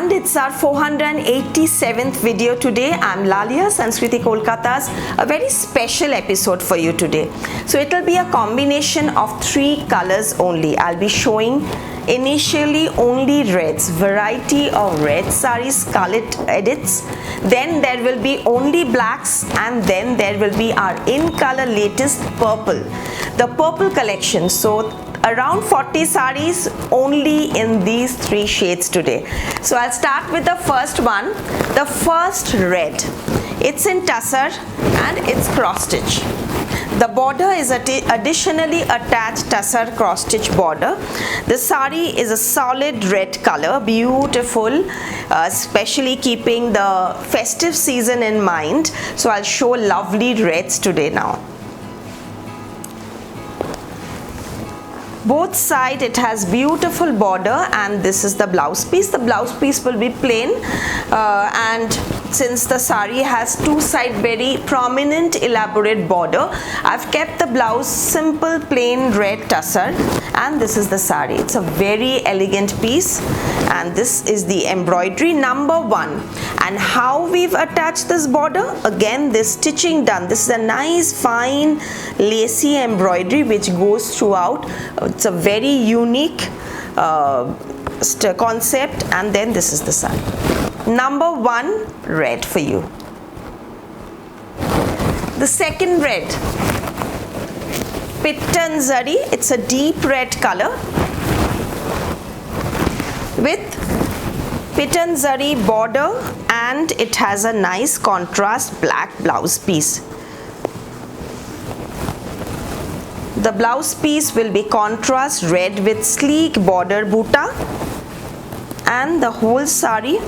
And it's our 487th video today. I'm Lalia, Sanskriti Kolkata's a very special episode for you today. So it'll be a combination of 3 colors only. I'll be showing initially only reds, variety of red sarees, colored edits. Then there will be only blacks, and then there will be our in color latest purple, the purple collection. So around 40 sarees only in these 3 shades today. So I'll start with the first one, the first red. It's in tussar and it's cross stitch. The border is additionally attached tussar cross stitch border. The saree is a solid red color, beautiful, especially keeping the festive season in mind. So I'll show lovely reds today now. Both sides it has beautiful border, and this is the blouse piece. The blouse piece will be plain, and since the saree has 2 sides very prominent elaborate border, I've kept the blouse simple plain red tussar, and this is the saree. It's a very elegant piece, and this is the embroidery number 1. And how we've attached this border, again this stitching done. This is a nice fine lacy embroidery which goes throughout. It's a very unique concept, and then this is the saree. Number 1 red for you. The second red, Pittan Zari. It's a deep red color with Pittan Zari border, and it has a nice contrast black blouse piece. The blouse piece will be contrast red with sleek border buta, and the whole saree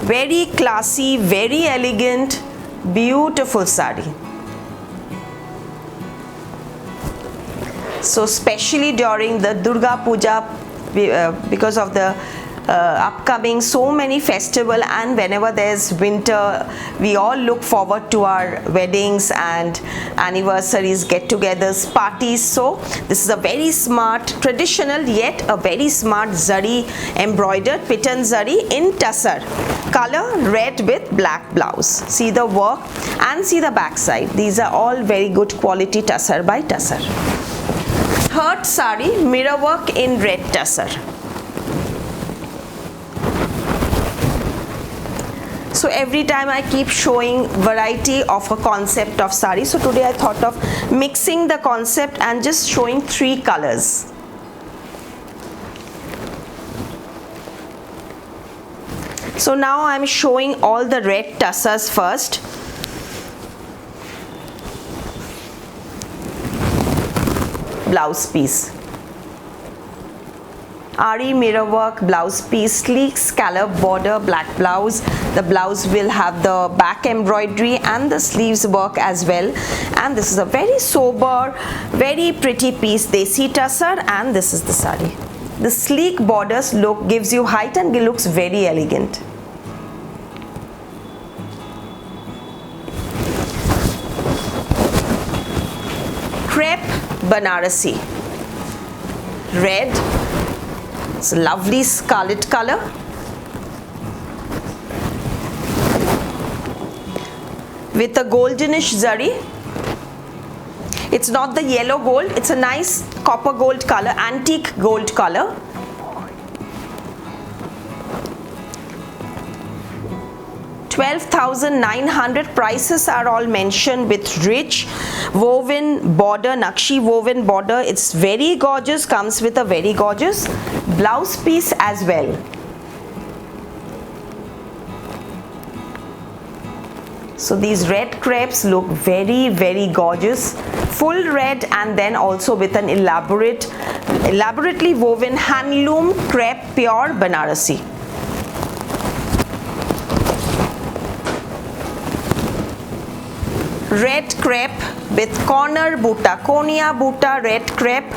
very classy, very elegant, beautiful saree. So especially during the Durga Puja, because of the upcoming so many festival, and whenever there's winter, we all look forward to our weddings and anniversaries, get-togethers, parties. So this is a very smart, traditional yet a very smart zari embroidered Pittan Zari in tussar color, red with black blouse. See the work and see the back side. These are all very good quality tussar by Tussar. Third sari, mirror work in red tussar. So every time I keep showing variety of a concept of sari. So today I thought of mixing the concept and just showing 3 colors. So now I'm showing all the red tussars first. Blouse piece. Ari mirror work blouse piece, sleek scallop border, black blouse. The blouse will have the back embroidery and the sleeves work as well. And this is a very sober, very pretty piece, desi tussar, and this is the sari. The sleek borders look gives you height and it looks very elegant. Crepe Banarasi, red. It's a lovely scarlet color. With a goldenish zari. It's not the yellow gold, it's a nice copper gold color, antique gold color. 12,900. Prices are all mentioned with rich woven border, Nakshi woven border. It's very gorgeous, comes with a very gorgeous blouse piece as well. So these red crepes look very, very gorgeous, full red, and then also with an elaborately woven handloom crepe, pure Banarasi. Red crepe with corner buta, konia buta, red crepe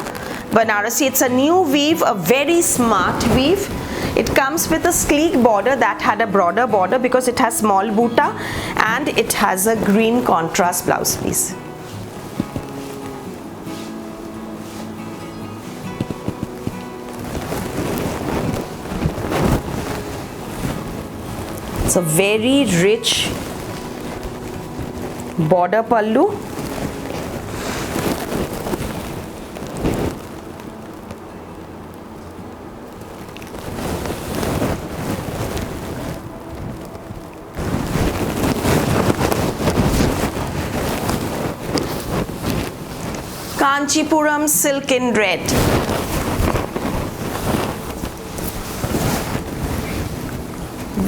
Banarasi. It's a new weave, a very smart weave. It comes with a sleek border that had a broader border because it has small buta, and it has a green contrast blouse piece. It's a very rich border pallu. Kanchipuram silk in red.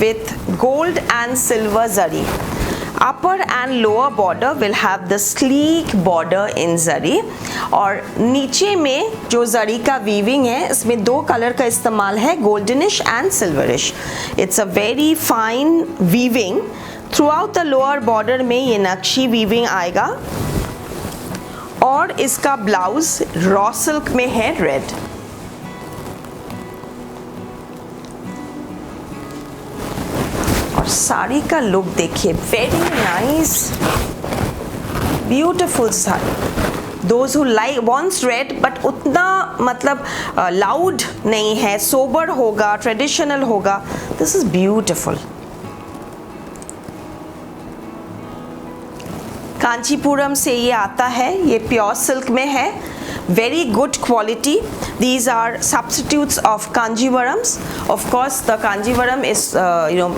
With gold and silver zari. Upper and lower border will have the sleek border in zari, और नीचे में जो जरी का weaving है इसमें दो colour का इस्तेमाल है, goldenish and silverish. It's a very fine weaving. Through out the lower border में ये नक्शी वीविंग आएगा, और इसका ब्लाउज रॉ सिल्क में है रेड. और साड़ी का लुक देखिए, very nice, beautiful sari. Those who like wants red but उतना मतलब लाउड नहीं है, सोबर होगा, ट्रेडिशनल होगा. This is beautiful. कांचीपुरम से ये आता है, ये प्योर सिल्क में है, very good quality. These are substitutes of Kanjivarams. Of course the Kanjivaram is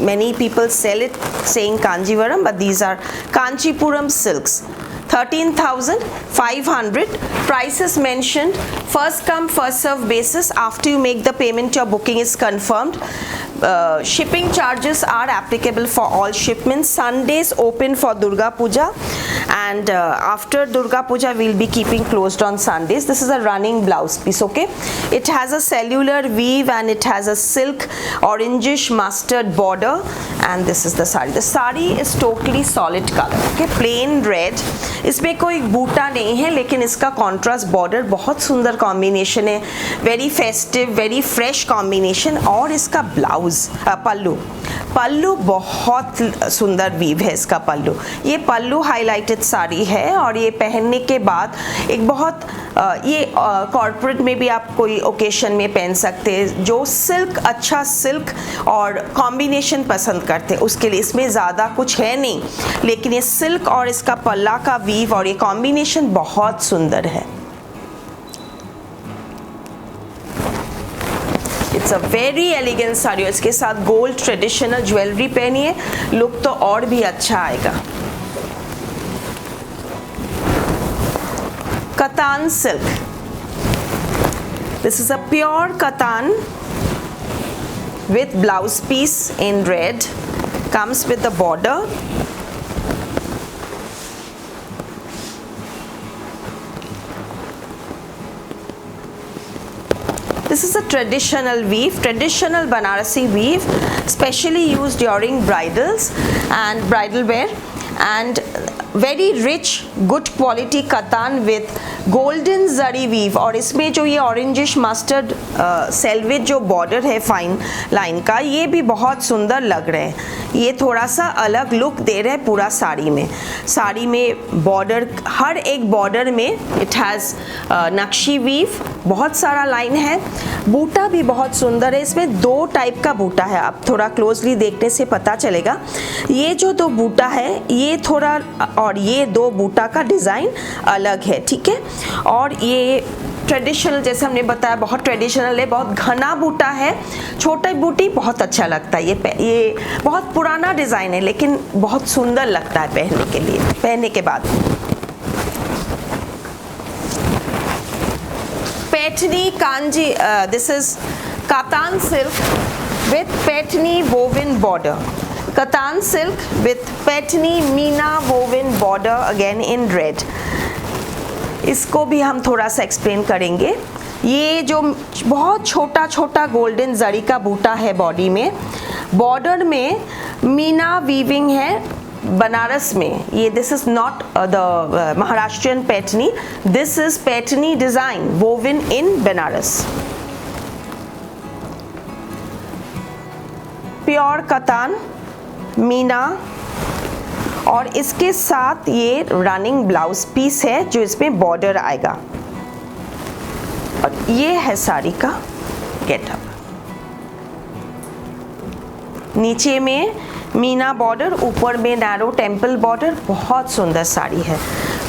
many people sell it saying Kanjivaram, but these are Kanchipuram silks. 13,500. Prices mentioned, first come first serve basis. After you make the payment your booking is confirmed. Shipping charges are applicable for all shipments. Sundays open for Durga Puja, and after Durga Puja we'll be keeping closed on Sundays. This is a running blouse piece, okay? It has a cellular weave and it has a silk orangish mustard border, and this is the sari. The sari is totally solid color, okay? Plain red. इसमें कोई बूटा नहीं है, लेकिन इसका contrast border बहुत सुंदर combination है, very festive, very fresh combination. और इसका ब्लाउज पल्लू बहुत सुंदर वीव है इसका पल्लू. ये पल्लू हाईलाइटेड साड़ी है, और ये पहनने के बाद एक बहुत ये कॉर्पोरेट में भी आप कोई ओकेशन में पहन सकते हैं. जो सिल्क, अच्छा सिल्क और कॉम्बिनेशन पसंद करते हैं उसके लिए इसमें ज़्यादा कुछ है नहीं, लेकिन ये सिल्क और इसका पल्ला का वीव और ये कॉम्बिनेशन बहुत सुंदर है. It's a very elegant sari. इसके साथ गोल्ड ट्रेडिशनल ज्वेलरी पहनिए, लुक तो और भी अच्छा आएगा. Katan silk. This is a pure katan with blouse piece in red. Comes with the border. This is a traditional weave, traditional Banarasi weave, specially used during bridals and bridal wear, and very rich, good quality katan with golden zari weave. और इसमें जो ये orangish mustard selvedge जो border है fine line का, ये भी बहुत सुंदर लग रहे हैं. ये थोड़ा सा अलग लुक दे रहे हैं पूरा साड़ी में. साड़ी में बॉर्डर, हर एक बॉर्डर में इट हैज़ नक्शी वीव, बहुत सारा लाइन है. बूटा भी बहुत सुंदर है. इसमें दो टाइप का बूटा है, आप थोड़ा क्लोजली देखने से पता चलेगा. ये जो दो बूटा है ये थोड़ा, और ये दो बूटा का डिज़ाइन अलग है, ठीक है. और ये ट्रेडिशनल, जैसे हमने बताया बहुत ट्रेडिशनल है, बहुत घना बूटा है, छोटा बूटी बहुत अच्छा लगता है। ये बहुत पुराना डिज़ाइन है लेकिन बहुत सुंदर लगता है पहनने के लिए, पहनने के बाद। Paithani kanji, this is katan silk with Paithani woven border, katan silk with Paithani Meena woven border again in red। इसको भी हम थोड़ा सा एक्सप्लेन करेंगे। ये जो बहुत छोटा छोटा गोल्डन जरी का बूटा है बॉडी में, बॉर्डर में मीना वीविंग है बनारस में। ये this is not the Maharashtrian Paithani, this is Paithani design woven in Banaras. Pure katan meena, और इसके साथ ये रनिंग ब्लाउज पीस है जो इसमें बॉर्डर आएगा। और ये है साड़ी का गेटअप, नीचे में मीना बॉर्डर, ऊपर में नैरो टेम्पल बॉर्डर। बहुत सुंदर साड़ी है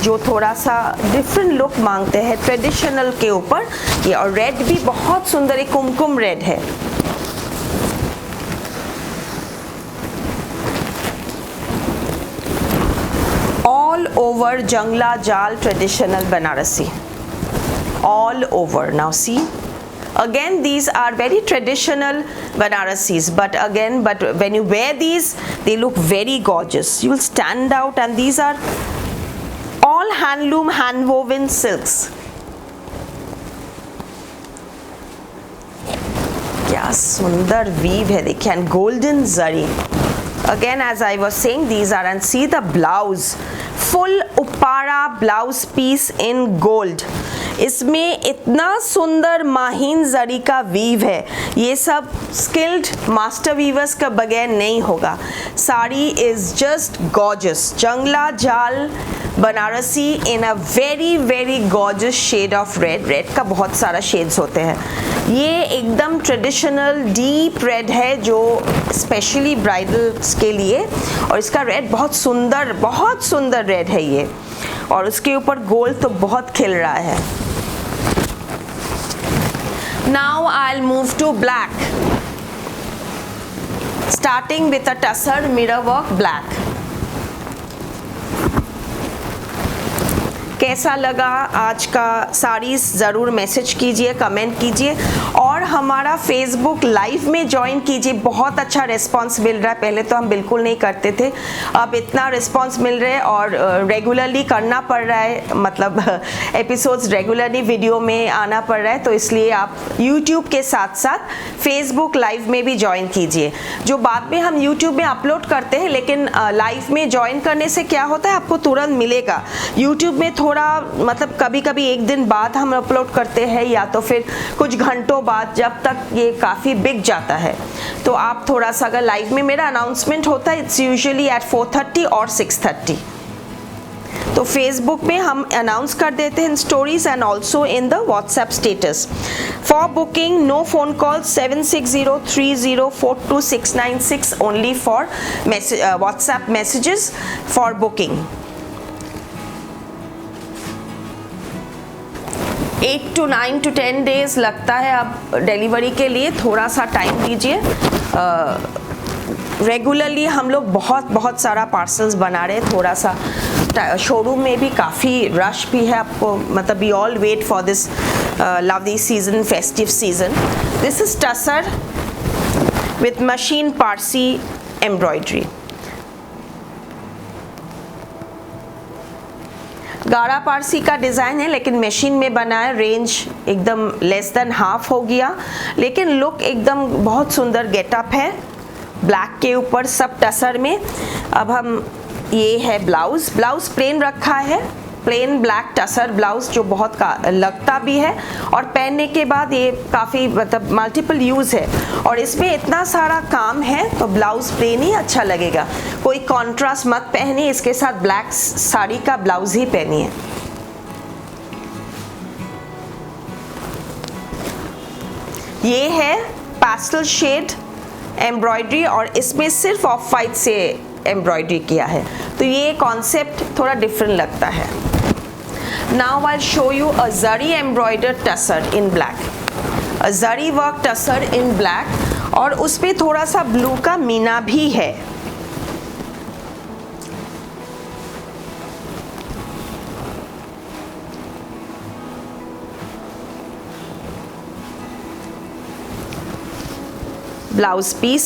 जो थोड़ा सा डिफरेंट लुक मांगते हैं ट्रेडिशनल के ऊपर। ये और रेड भी बहुत सुंदर, एक कुमकुम रेड है। All over jangla jal traditional Banarasi, all over. Now see, again these are very traditional Banarasis, but when you wear these, they look very gorgeous. You will stand out, and these are all handloom, hand woven silks. क्या सुंदर weave है देखिए, and golden zari. Again, as I was saying, these are, and see the blouse, full upara blouse piece in gold. इसमें इतना सुंदर माहीन जरी का weave है, ये सब स्किल्ड मास्टर वीवर्स का बगैर नहीं होगा। Sari is just gorgeous, jangla jaal Banarasi in a very very gorgeous shade of red. Red का बहुत सारा शेड्स होते हैं, ये एकदम ट्रेडिशनल डीप रेड है जो स्पेशली ब्राइडल्स के लिए, और इसका रेड बहुत सुंदर रेड है ये, और उसके ऊपर गोल्ड तो बहुत खिल रहा है। Now I'll move to black, starting with a tussar mirror work black. कैसा लगा आज का साड़ीज़ ज़रूर मैसेज कीजिए, कमेंट कीजिए, और हमारा फेसबुक लाइव में ज्वाइन कीजिए। बहुत अच्छा रिस्पांस मिल रहा है, पहले तो हम बिल्कुल नहीं करते थे, अब इतना रिस्पांस मिल रहा है, और रेगुलरली करना पड़ रहा है, मतलब एपिसोड्स रेगुलरली वीडियो में आना पड़ रहा है, तो इसलिए आप यूट्यूब के साथ साथ फेसबुक लाइव में भी ज्वाइन कीजिए, जो बाद में हम यूट्यूब में अपलोड करते हैं, लेकिन लाइव में ज्वाइन करने से क्या होता है, आपको तुरंत मिलेगा। यूट्यूब में थोड़ा मतलब कभी कभी एक दिन बाद हम अपलोड करते हैं, या तो फिर कुछ घंटों बाद, जब तक ये काफ़ी बिक जाता है। तो आप थोड़ा सा, अगर लाइव में मेरा अनाउंसमेंट होता है, इट्स यूजुअली एट 4:30 और 6:30, तो फेसबुक में हम अनाउंस कर देते हैं in stories and also in the WhatsApp status. For booking no phone call 7603042696 only for WhatsApp messages for booking. 8 to 9 to 10 days लगता है अब डिलीवरी के लिए, थोड़ा सा टाइम दीजिए। रेगुलरली हम लोग बहुत सारा पार्सल्स बना रहे हैं, थोड़ा सा शोरूम में भी काफ़ी रश भी है आपको, मतलब we all wait for this lovely season, festive season. This is tussar with machine Parsi embroidery. गाढ़ा पारसी का डिज़ाइन है लेकिन मशीन में बना है, रेंज एकदम लेस देन हाफ हो गया, लेकिन लुक एकदम बहुत सुंदर गेटअप है। ब्लैक के ऊपर सब टसर में। अब हम, ये है ब्लाउज प्लेन रखा है, प्लेन ब्लैक टसर ब्लाउज जो बहुत लगता भी है, और पहनने के बाद ये काफ़ी मतलब मल्टीपल यूज़ है, और इसमें इतना सारा काम है तो ब्लाउज प्लेन ही अच्छा लगेगा। कोई कॉन्ट्रास्ट मत पहनिए, इसके साथ ब्लैक साड़ी का ब्लाउज ही पहनिए। ये है पैस्टल शेड एम्ब्रॉयडरी, और इसमें सिर्फ ऑफ वाइट से एम्ब्रॉयडरी किया है, तो ये कॉन्सेप्ट थोड़ा डिफरेंट लगता है। Now I'll show you a zari embroidered tussar in black. A zari work tussar in black और उस पे थोड़ा सा ब्लू का मीना भी है. Blouse piece.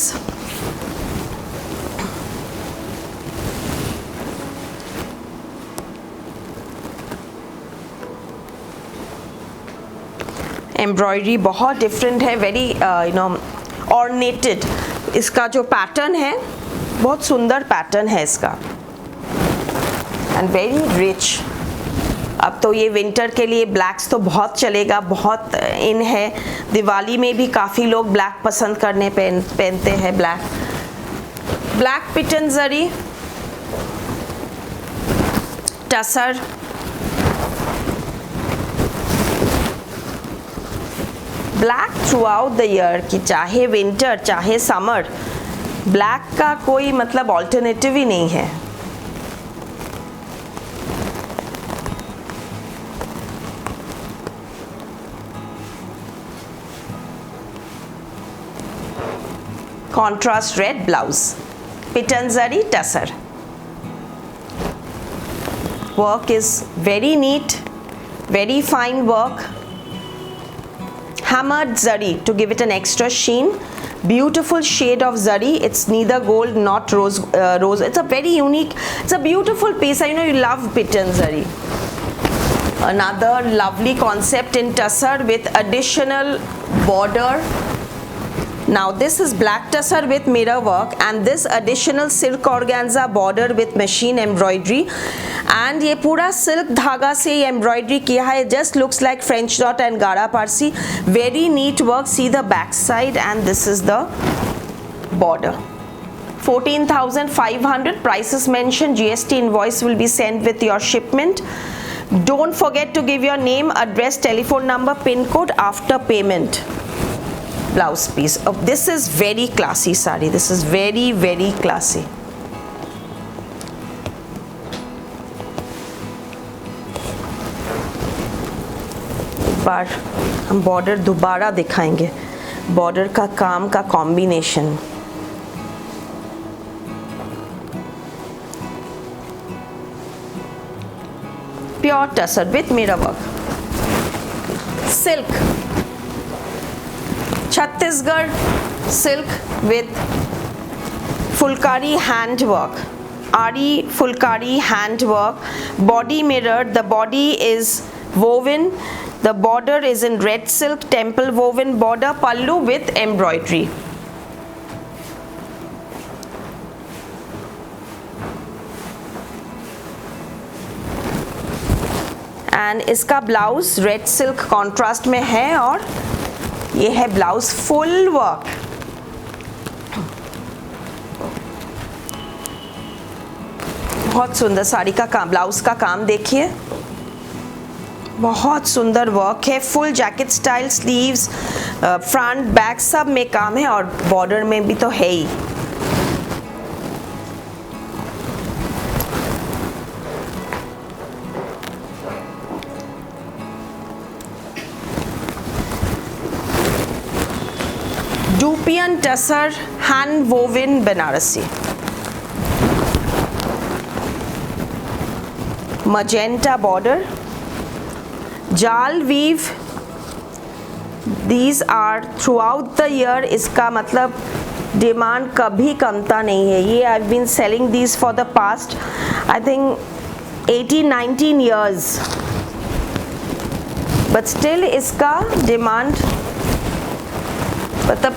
एम्ब्रॉयडरी बहुत डिफरेंट है, वेरी ऑर्नेटेड. इसका जो पैटर्न है बहुत सुंदर पैटर्न है इसका एंड वेरी रिच. अब तो ये विंटर के लिए ब्लैक्स तो बहुत चलेगा, बहुत इन है. दिवाली में भी काफ़ी लोग ब्लैक पसंद करने पहनते हैं ब्लैक. ब्लैक पिटन zari tussar. Black throughout the year कि चाहे विंटर चाहे समर, ब्लैक का कोई मतलब ऑल्टरनेटिव ही नहीं है. Contrast red blouse, pitanzari tussar. Work is very neat, very fine work. Hammered zari to give it an extra sheen. Beautiful shade of zari. It's neither gold not rose. It's a very unique. It's a beautiful piece. I know you love pitanzari. Another lovely concept in tussar with additional border. Now this is black tussar with mirror work and this additional silk organza border with machine embroidery, and ये पूरा silk धागा से embroidery किया है. Just looks like French knot and Gara Parsi. Very neat work. See the back side and this is the border. 14,500. Price is mentioned. GST invoice will be sent with your shipment. Don't forget to give your name, address, telephone number, pin code after payment. Blouse piece. Oh, this is very classy sari. This is very, very classy. एक बार हम border दोबारा दिखाएंगे. Border का काम का combination. Pure tussar with mirror work. Silk. Chhattisgarh silk with Fulkari hand work. Ari Fulkari hand work. Body mirrored. The body is woven. The border is in red silk temple woven border. Pallu with embroidery. And इसका blouse red silk contrast में है और ये है blouse full work. बहुत सुंदर साड़ी का काम. ब्लाउज का काम देखिए, बहुत सुंदर वर्क है. Full jacket style. Sleeves, front, back सब में काम है और बॉर्डर में भी तो है ही. Dupion tussar hand woven Banarasi. magenta border. Jaal weave. these are throughout the year. इसका मतलब डिमांड कभी कमता नहीं है. ये I've been selling these for the past I think 18-19 years, but still इसका डिमांड मतलब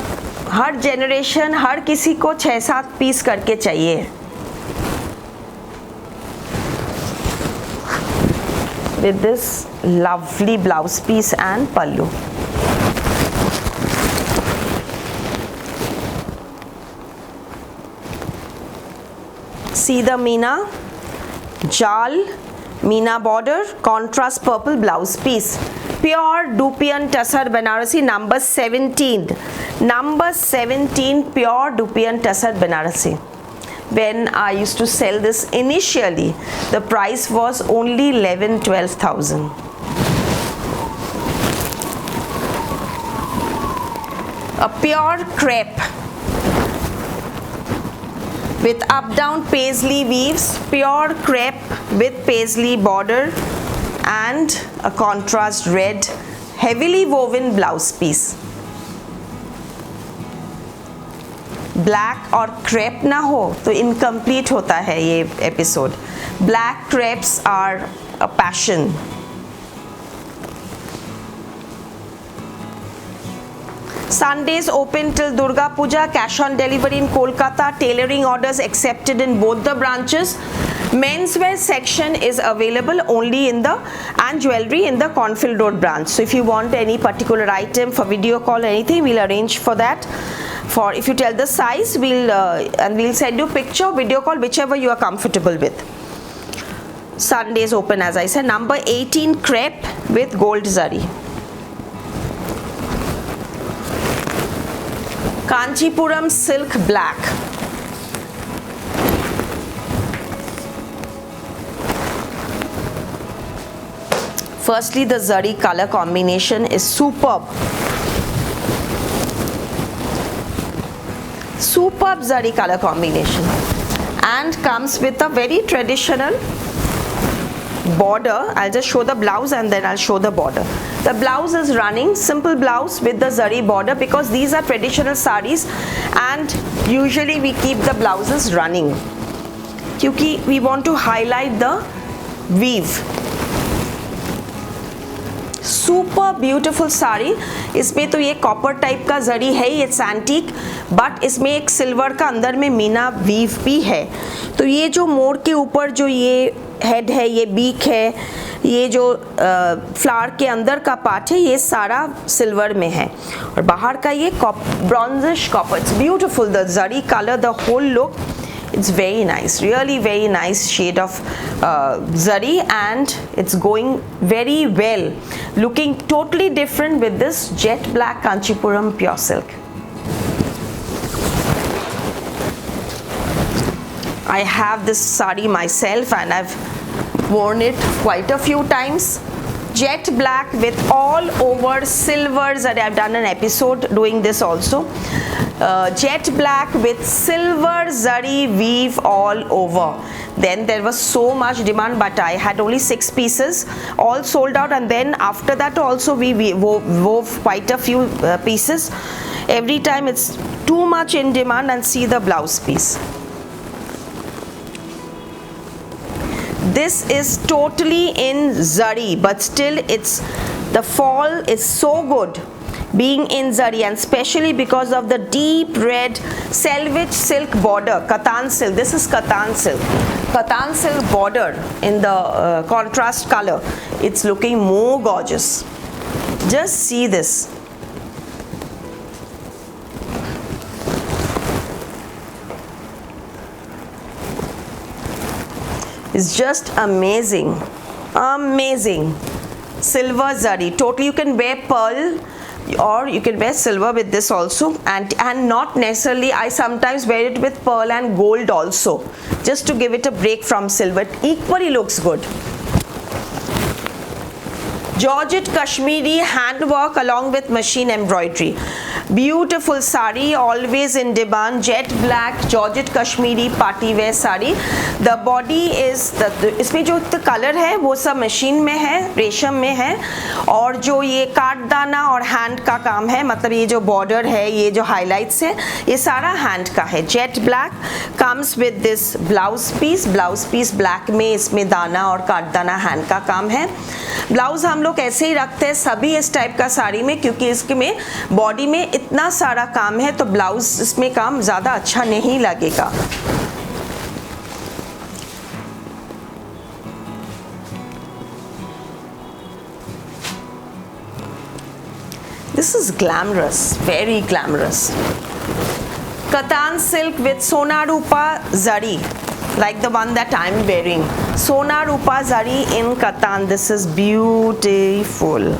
हर जनरेशन, हर किसी को 6-7 पीस करके चाहिए. With this lovely blouse piece and pallu. See the Meena, Jal, Meena border, contrast purple blouse piece. Pure Dupian Tussar Banarasi, number 17. Number 17, pure Dupian Tussar Banarasi. when I used to sell this initially, the price was only 11,000-12,000. A pure crepe with up-down paisley weaves, pure crepe with paisley border and a contrast red heavily woven blouse piece. Black और crepe ना हो तो incomplete होता है ये episode. Black crepes are a passion. Sundays open till Durga Puja. Cash on delivery in Kolkata. Tailoring orders accepted in both the branches. Menswear section is available only in the and jewelry in the Cornfield Road branch. So if you want any particular item for video call or anything, we'll arrange for that. For if you tell the size, we'll send you picture, video call, whichever you are comfortable with. Sundays open, as I said. Number 18 crepe with gold zari. Kanchipuram silk black. Firstly, the zari color combination is superb. Superb zari color combination and comes with a very traditional border. I'll just show the blouse and then I'll show the border. The blouse is running simple blouse with the zari border because these are traditional saris and usually we keep the blouses running क्योंकि we want to highlight the weave. Super beautiful sari. इसमें तो ये copper type का जरी है, it's antique, but इसमें एक silver का अंदर में मीना वीव भी है. तो ये जो मोर के ऊपर जो ये हेड है, ये बीक है, ये जो फ्लावर के अंदर का पार्ट है, ये सारा सिल्वर में है और बाहर का ये bronzish copper. It's beautiful. The zari colour, the whole look, it's very nice, really very nice shade of zari and it's going very well, looking totally different with this jet black Kanchipuram pure silk. I have this sari myself and I've worn it quite a few times. Jet black with all over silver zari. I've done an episode doing this also. Jet black with silver zari weave all over. Then there was so much demand, but I had only 6 pieces, all sold out. And then after that also we wove quite a few pieces. Every time it's too much in demand. And see the blouse piece. This is totally in zari, but still the fall is so good being in zari, and especially because of the deep red selvage silk border, Katan silk. This is Katan silk. Katan silk border in the contrast color. It's looking more gorgeous. Just see this. It's just amazing. Amazing. Silver zari. Totally you can wear pearl or you can wear silver with this also, and not necessarily, I sometimes wear it with pearl and gold also, just to give it a break from silver. It equally looks good. Georgette Kashmiri handwork along with machine embroidery. Beautiful sari, always in demand. Jet black Georgette Kashmiri party wear sari. The body is इसमें जो colour है वो सब machine में है, रेशम में है, और जो ये काटदाना और हैंड का काम है, मतलब ये जो बॉर्डर है, ये जो हाईलाइट्स है, ये सारा हैंड का है. Jet black comes with this blouse piece black में, इसमें दाना और काटदाना हैंड का काम है. ब्लाउज हम लोग ऐसे ही रखते हैं सभी इस टाइप का साड़ी में, क्योंकि इसके में बॉडी में इतना सारा काम है तो ब्लाउज इसमें काम ज़्यादा अच्छा नहीं लगेगा. This is glamorous, very glamorous. Katan silk with Sona Rupa zari, like the one that I'm wearing. Sona Rupa zari in Katan. This is beautiful.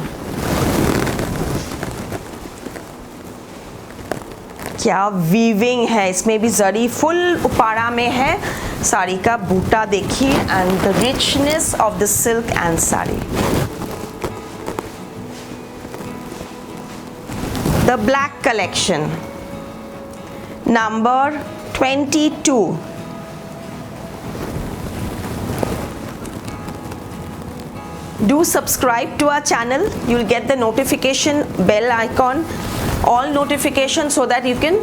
क्या वीविंग है, इसमें भी जरी फुल उपाड़ा में है. साड़ी का बूटा देखिए and the richness of the silk and sari. The black collection number 22. Do subscribe to our channel. You'll get the notification bell icon, all notifications, so that you can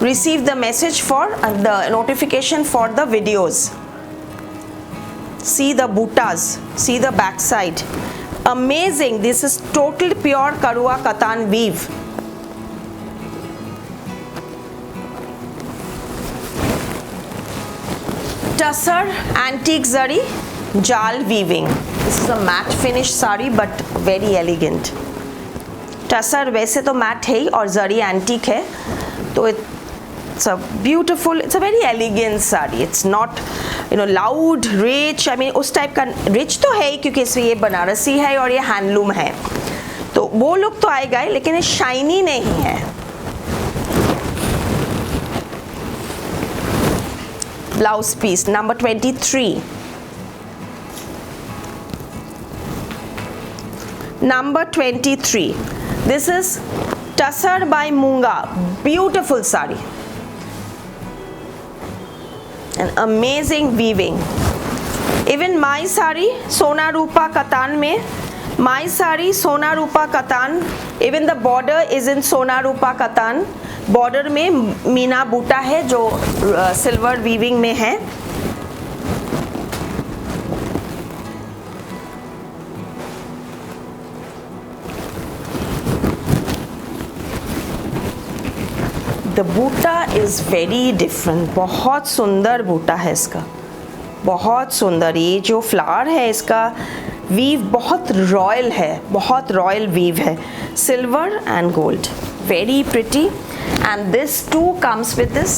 receive the message for the notification for the videos. See the bootas, see the back side. Amazing. This is total pure Karua Katan weave. Tussar antique zari jal weaving. This is a matte finish sari but very elegant. Tussar वैसे तो matte है ही और जरी antique है, तो it's a beautiful, it's a very elegant sari. It's not loud, rich. I mean उस type का rich तो है ही, क्योंकि इसमें ये बनारसी है और ये हैंडलूम है, तो वो look तो आएगा ही, लेकिन ये shiny नहीं है. Blouse piece number 23. Number 23. This is Tussar by Munga. Beautiful sari. An amazing weaving. Even my sari Sona Rupa Katan mein. My sari Sona Rupa Katan. Even the border is in Sona Rupa Katan. Border में मीना बूटा है जो silver weaving में है. The buta is very different. बहुत सुंदर बूटा है इसका, बहुत सुंदर. ये जो फ्लावर है इसका वीव बहुत रॉयल है, बहुत रॉयल वीव है. Silver and gold, very pretty. And this too comes with this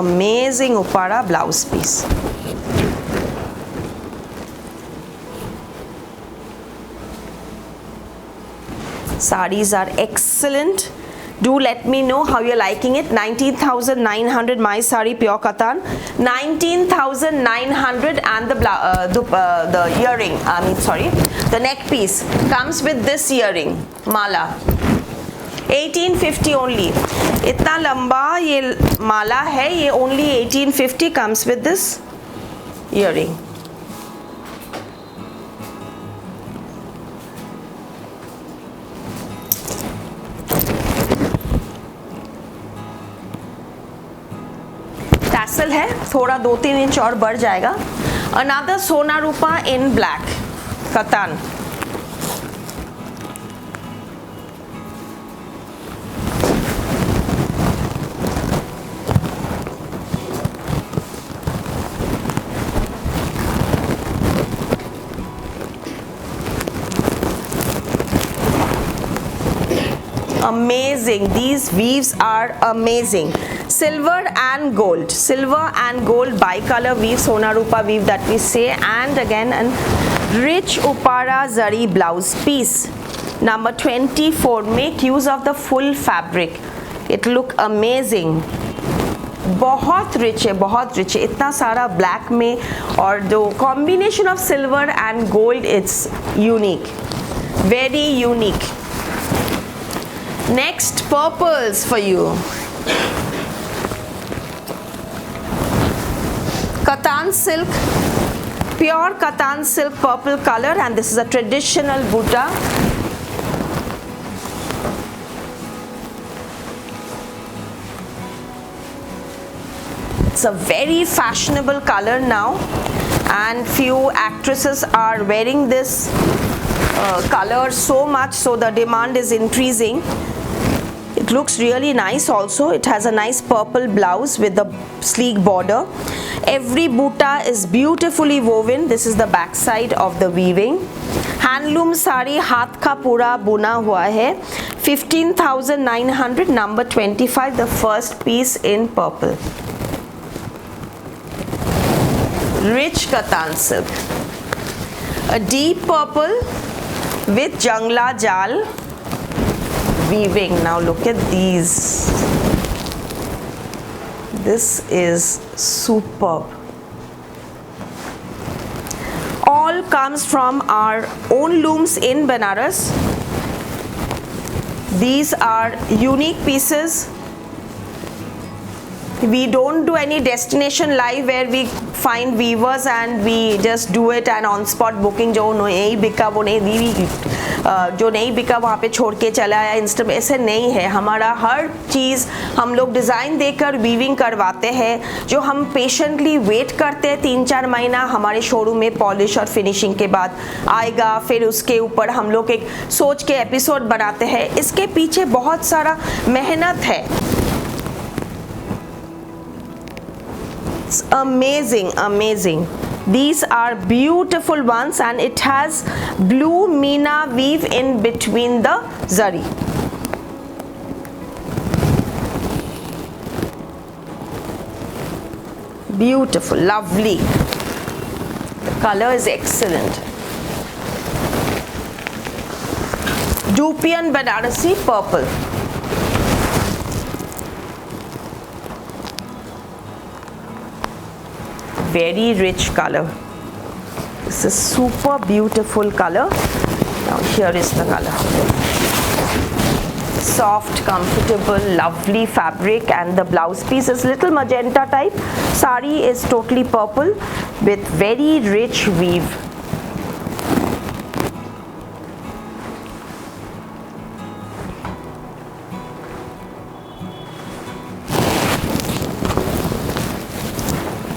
amazing Upara blouse piece. Sarees are excellent. Do let me know how you're liking it. 19,900 my sari pure Katan. 19,900 and the earring. The neck piece comes with this earring mala. 1850 only. इतना लंबा ये माला है, ये only 1850 comes with this earring. Tassel है, थोड़ा 2-3 inch और बढ़ जाएगा. Another Sona Rupa in black Katan. Amazing. These weaves are amazing. Silver and gold, silver and gold bicolor weave, Sona Rupa weave that we say. And again an rich Upara zari blouse piece. Number 24. Make use of the full fabric. It look amazing. बहुत rich है, बहुत rich है. इतना सारा black में और जो combination of silver and gold, it's unique, very unique. Next, purples for you. Katan silk, pure Katan silk purple color, and this is a traditional butta. It's a very fashionable color now, and few actresses are wearing this color so much, so the demand is increasing. It looks really nice also. It has a nice purple blouse with the sleek border. Every butta is beautifully woven. This is the back side of the weaving. Handloom sari, हाथ का पूरा बुना हुआ है. 15,900, number 25, the first piece in purple. Rich Katan silk. A deep purple with jangla jal. weaving. Now look at these. This is superb. All comes from our own looms in Banaras. These are unique pieces. We don't do any destination live where we find weavers and we just do it and on spot booking. जो नहीं बिका वो नहीं दी, जो नहीं बिका वहाँ पे छोड़ के चला आया इंस्टेंट, ऐसे नहीं है. हमारा हर चीज़ हम लोग डिज़ाइन देकर वीविंग करवाते हैं. जो हम पेशेंटली वेट करते हैं 3-4 महीना हमारे शोरूम में पॉलिश और फिनिशिंग के बाद आएगा, फिर उसके ऊपर हम लोग एक सोच के एपिसोड बनाते हैं. इसके पीछे बहुत सारा मेहनत है. Amazing, amazing. These are beautiful ones and it has blue Meena weave in between the zari. Beautiful, lovely. The color is excellent. Dupian Banarasi purple. Very rich color. This is super beautiful color. Now here is the color. Soft, comfortable, lovely fabric, and the blouse piece is little magenta type. Sari is totally purple with very rich weave.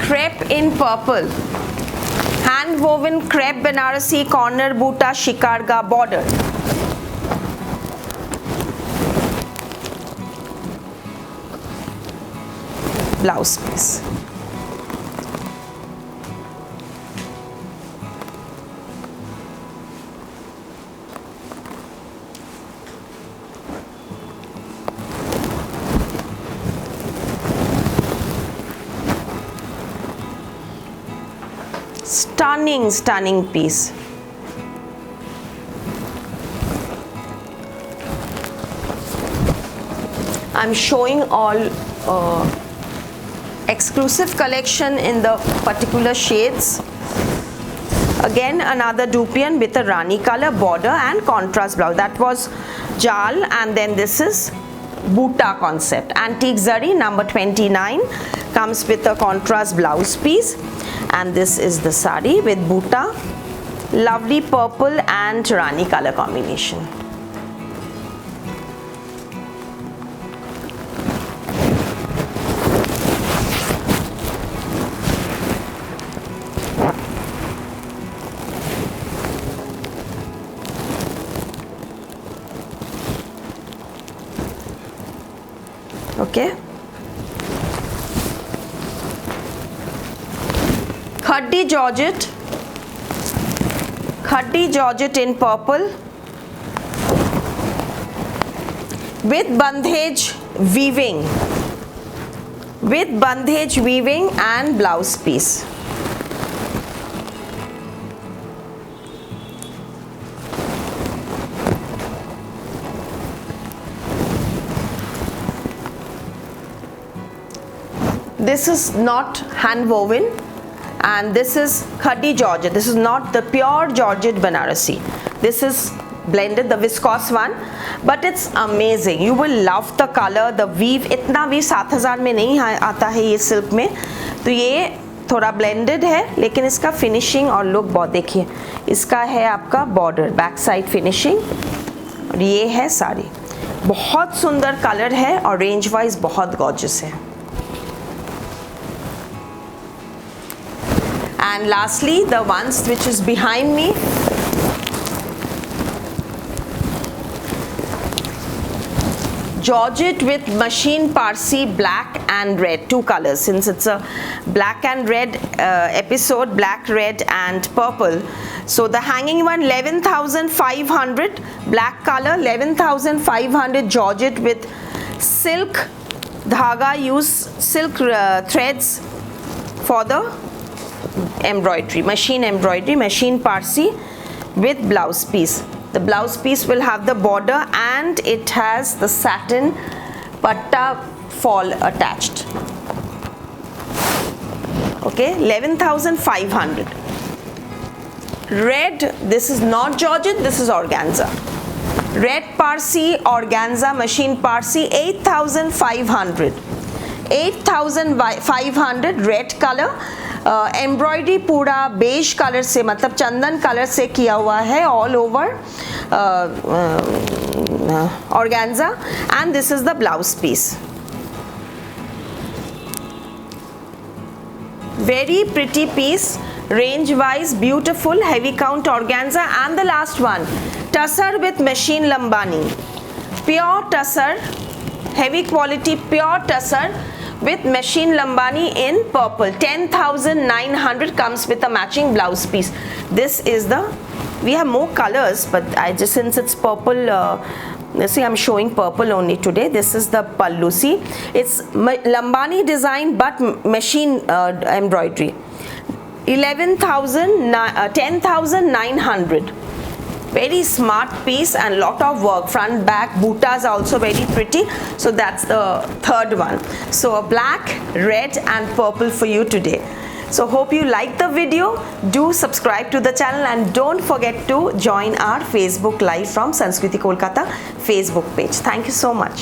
Crepe in purple, hand woven crepe Banarasi corner buta shikarga border. Blouse piece. Stunning, stunning piece. I'm showing all exclusive collection in the particular shades. Again another Dupian with a Rani color border and contrast blouse. That was Jal, and then this is Buta concept. Antique Zari number 29 comes with a contrast blouse piece. And this is the sari with Buta, lovely purple and Rani color combination. Okay. Khaddi Georgette in purple with bandhej weaving and blouse piece. This is not hand woven. And this is Khaddi Georgette. This is not the pure Georgette Banarasi. This is blended, the viscose one, but it's amazing. You will love the color, the weave. इतना weave 7000 में नहीं आता है ये silk में, तो ये थोड़ा blended है, लेकिन इसका finishing और look बहुत देखिए. इसका है आपका border, back side finishing, और ये है साड़ी. बहुत सुंदर color है और range wise बहुत gorgeous है. And lastly, the ones which is behind me, Georgette with machine Parsi black and red, two colors. Since it's a black and red episode, black, red and purple. So the hanging one 11,500, black color 11,500 Georgette with silk dhaga, use silk threads for the embroidery, machine Parsi with blouse piece. The blouse piece will have the border and it has the satin patta fall attached. Okay, 11,500. Red, this is not georgette, this is organza. Red Parsi organza machine Parsi, 8,500. 8,500 red color. Embroidery पूरा beige colour से मतलब चंदन colour से किया हुआ है all over organza and this is the blouse piece. Very pretty piece, range wise beautiful, heavy count organza. And the last one, tussar with machine lambani, pure tussar, heavy quality pure tussar with machine lambani in purple. 10,900 comes with a matching blouse piece. This is the, we have more colors but I just, since it's purple, see, I'm showing purple only today. This is the pallu. See, it's lambani design but machine embroidery. 10,900. Very smart piece and lot of work. Front, back, bootas also very pretty. So that's the third one. So a black, red and purple for you today. So hope you like the video. Do subscribe to the channel and don't forget to join our Facebook Live from Sanskriti Kolkata Facebook page. Thank you so much.